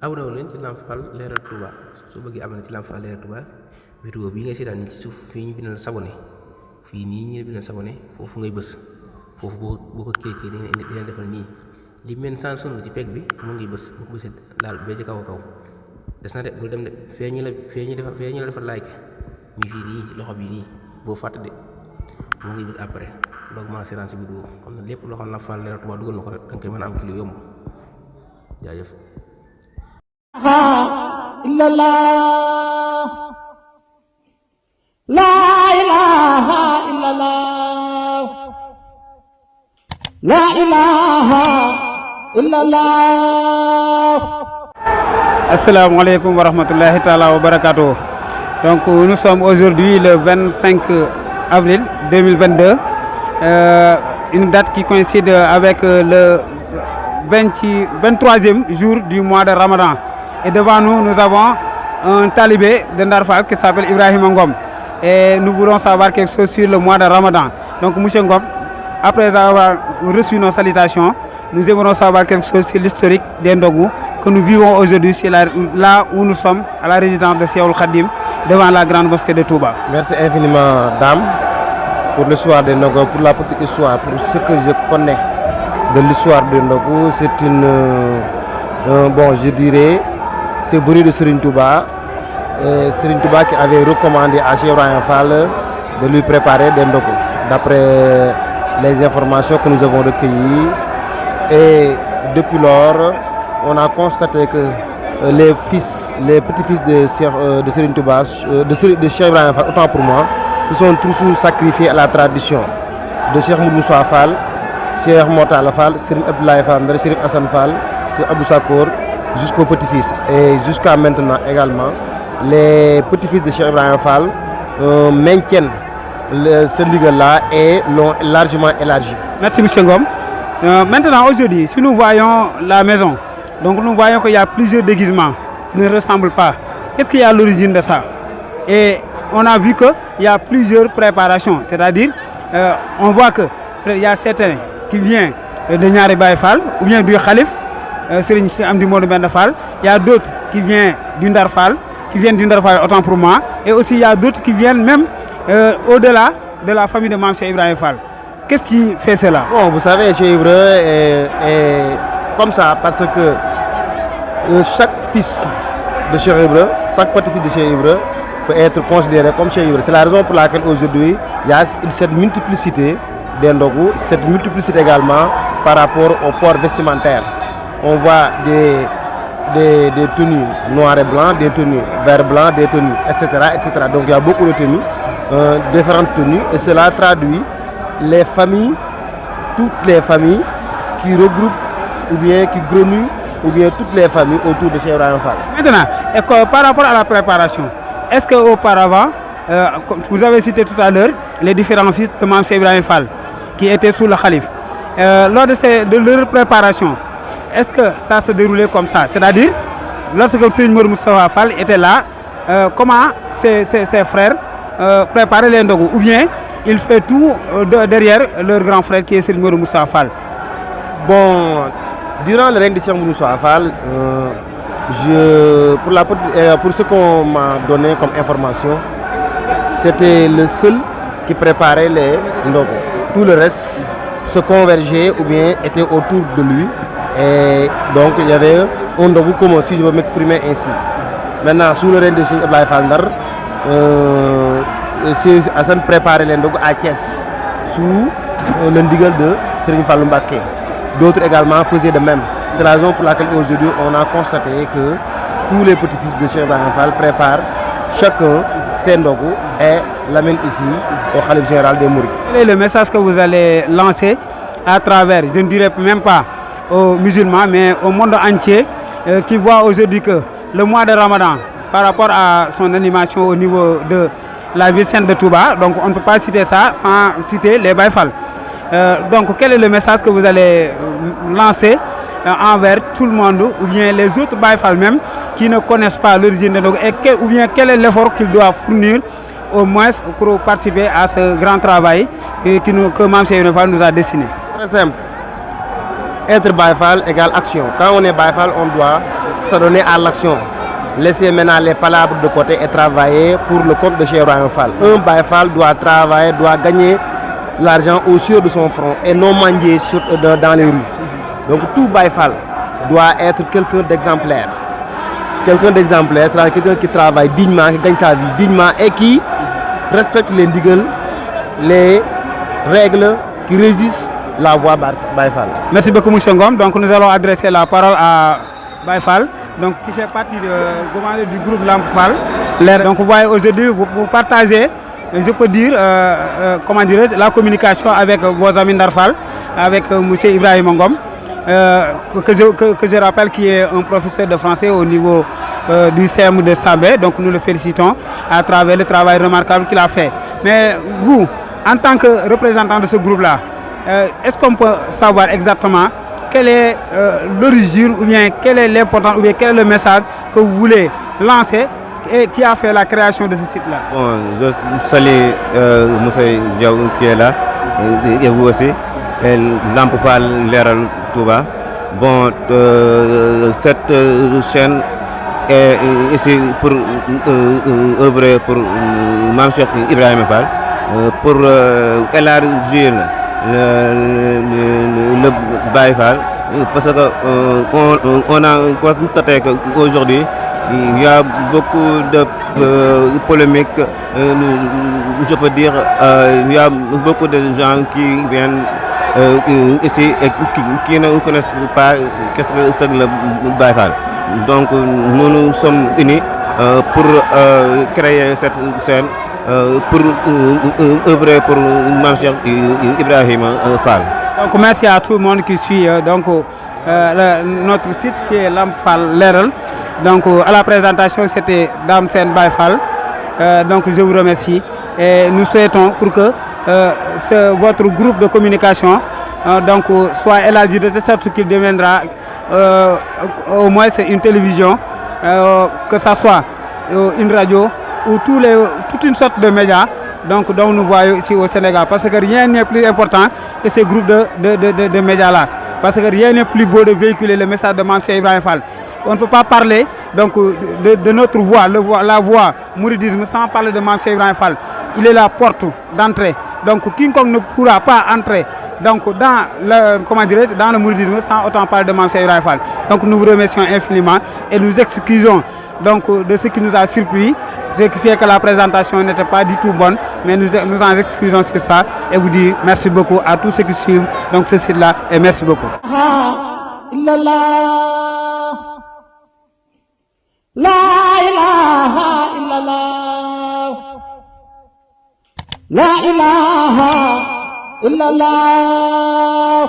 abonné wu leen ci Lamp Fall Leeral Touba su bëggee abonné ci Lamp Fall Leeral Touba vidéo bi ngay seetaan ni ci suuf fii ñu bindal s'abonné fii nii ñu bindal s'abonné foofu ngay bës foofu boo ko cliquer dina defal nii li mel sans sonn ci pegg bi mu ngi bës bu ko bësee daal bee ci kaw a kaw des na de bul dem de fee ñu la defal like mi fii nii ci loxo bi nii boo fàtte de mu ngi bës après donc mën a seetaan si vidéo xam ne lépp loo xam ne Lamp Fall Leeral Touba dugal na ko rek danga koy mën a am ci lu yomb jaajëf. La ilaha illallah, la ilaha illallah. Assalamu alaikum wa rahmatullahi ta'ala wa barakatuh. Donc nous sommes aujourd'hui le 25 avril 2022, une date qui coïncide avec le 23e jour du mois de Ramadan. Et devant nous, nous avons un talibé de Ndar Fall qui s'appelle Ibrahim Ngom. Et nous voulons savoir quelque chose sur le mois de Ramadan. Donc, M. Ngom, après avoir reçu nos salutations, nous aimerons savoir quelque chose sur l'historique d'Endogou que nous vivons aujourd'hui, là où nous sommes, à la résidence de Cheikhoul Khadim, devant la grande mosquée de Touba. Merci infiniment, dame, pour l'histoire d'Endogou, pour la petite histoire, pour ce que je connais de l'histoire d'Endogou. C'est bon, je dirais, c'est venu de Serigne Touba. Serigne Touba qui avait recommandé à Cheikh Ibrahima Fall de lui préparer des ndogou, d'après les informations que nous avons recueillies. Et depuis lors, on a constaté que les petits-fils de Serigne Touba, de Cheikh Ibrahima Fall, autant pour moi, se sont toujours sacrifiés à la tradition de Cheikh Moussa Fall, Cheikh Mortala Fall, Serigne Abdoulaye Fall, Serigne Hassan Fall, Cheikh Abdou Sakour, jusqu'aux petits-fils. Et jusqu'à maintenant également, les petits-fils de Cheikh Ibrahima Fall maintiennent ce ligue-là et l'ont largement élargi. Merci M. Ngom. Maintenant, aujourd'hui, si nous voyons la maison, donc nous voyons qu'il y a plusieurs déguisements qui ne ressemblent pas. Qu'est-ce qui est à l'origine de ça? Et on a vu qu'il y a plusieurs préparations, c'est-à-dire on voit qu'il y a certains qui viennent de Nyari Baye Fall ou bien du Khalif, Serigne Amdi Modou Benda Fall. Il y a d'autres qui viennent du Ndar Fall, autant pour moi, et aussi il y a d'autres qui viennent même au-delà de la famille de Mame Cheikh Ibrahima Fall. Qu'est-ce qui fait cela? Bon, vous savez, Cheikh Ibrahima est comme ça parce que chaque fils de Cheikh Ibrahima, chaque petit-fils de Cheikh Ibrahima peut être considéré comme Cheikh Ibrahima. C'est la raison pour laquelle aujourd'hui il y a cette multiplicité d'Endogou, cette multiplicité également par rapport au port vestimentaire. On voit des tenues noires et blancs, des tenues vert blanc, des tenues, etc., etc. Donc il y a beaucoup de tenues, différentes tenues, et cela traduit les familles, toutes les familles qui regroupent ou bien qui grenouillent ou bien toutes les familles autour de Cheikh Ibrahima Fall. Maintenant, par rapport à la préparation, est-ce qu'auparavant, vous avez cité tout à l'heure les différents fils de Mame Cheikh Ibrahima Fall qui étaient sous le Khalif, lors de leur préparation, est-ce que ça se déroulait comme ça? C'est-à-dire, lorsque Serigne Moustapha Fall était là, comment ses frères préparaient les ndogou? Ou bien il fait tout derrière leur grand frère qui est Serigne Moustapha Fall? Bon, durant le règne de Cheikh Moustapha Fall, pour ce qu'on m'a donné comme information, c'était le seul qui préparait les ndogou. Tout le reste se convergeait ou bien était autour de lui. Et donc il y avait un ndogou commun, si je veux m'exprimer ainsi. Maintenant, sous le règne de Cheikh Abdoulaye Fall Ndar, Hassan préparait les ndogou à Thiès, sous le ndigal de Serigne Fallou Mbacké. D'autres également faisaient de même. C'est la raison pour laquelle aujourd'hui on a constaté que tous les petits-fils de Cheikh Ibrahima Fall préparent chacun ses ndogou et l'amènent ici au Khalife général des Mourides. Quel est le message que vous allez lancer à travers, je ne dirais même pas aux musulmans, mais au monde entier qui voit aujourd'hui que le mois de Ramadan, par rapport à son animation au niveau de la ville sainte de Touba, donc on ne peut pas citer ça sans citer les Baye Fall. Donc quel est le message que vous allez lancer envers tout le monde, ou bien les autres Baye Fall même qui ne connaissent pas l'origine de Ndogou, ou bien quel est l'effort qu'ils doivent fournir au moins pour participer à ce grand travail que Mame Cheikh Ibrahima Fall nous a dessiné? Très simple. Être Baye Fall égale action. Quand on est Baye Fall, on doit s'adonner à l'action. Laisser maintenant les palabres de côté et travailler pour le compte de Cheikh Ibrahima Fall. Un Baye Fall doit travailler, doit gagner l'argent au sur de son front et non mendier dans les rues. Donc tout Baye Fall doit être quelqu'un d'exemplaire. Quelqu'un d'exemplaire, c'est-à-dire quelqu'un qui travaille dignement, qui gagne sa vie dignement et qui respecte les ndigal, les règles, qui résiste la voie Baye Fall. Merci beaucoup, M. Ngom. Donc nous allons adresser la parole à Baye Fall, donc, qui fait partie du groupe Lamp Fall. Donc vous voyez aujourd'hui, vous partagez, je peux dire, comment dirais-je, la communication avec vos amis d'Arfal, avec M. Ibrahim Ngom, que je rappelle qui est un professeur de français au niveau du CM de Sabé. Donc nous le félicitons à travers le travail remarquable qu'il a fait. Mais vous, en tant que représentant de ce groupe-là, est-ce qu'on peut savoir exactement quelle est l'origine ou bien quel est l'important ou bien quel est le message que vous voulez lancer et qui a fait la création de ce site-là? Bon, je salue Moussa Diaw qui est là et vous aussi, et Lamp Fall Leral Touba. Bon, cette chaîne est ici pour œuvrer pour Mame Cheikh Ibrahima Fall pour élargir le Baye Fall, parce qu'on a constaté qu'aujourd'hui il y a beaucoup de polémiques, je peux dire, il y a beaucoup de gens qui viennent ici et qui ne connaissent pas qu'est-ce que c'est le Baye Fall. Donc nous sommes unis pour créer cette scène, pour œuvrer pour Mame Cheikh Ibrahima Fall. Donc merci à tout le monde qui suit notre site qui est Lamp Fall Leral. Donc à la présentation c'était Dame Sen Baye Fall. Donc je vous remercie et nous souhaitons pour que votre groupe de communication donc soit élargi de telle sorte qu'il deviendra au moins une télévision, que ça soit une radio ou toute une sorte de médias donc, dont nous voyons ici au Sénégal. Parce que rien n'est plus important que ces groupes de médias-là. Parce que rien n'est plus beau de véhiculer le message de Mame Cheikh Ibrahima Fall. On ne peut pas parler donc, de notre voix, la voix mouridisme, sans parler de Mame Cheikh Ibrahima Fall. Il est la porte d'entrée. Donc quiconque ne pourra pas entrer donc, dans le mouridisme sans autant parler de Mame Cheikh Ibrahima Fall. Donc nous vous remercions infiniment et nous excusons donc, de ce qui nous a surpris, ce qui fait que la présentation n'était pas du tout bonne, mais nous en excusons sur ça et vous dire merci beaucoup à tous ceux qui suivent donc, ce site-là et merci beaucoup. La ilaha illallah. La ilaha illallah.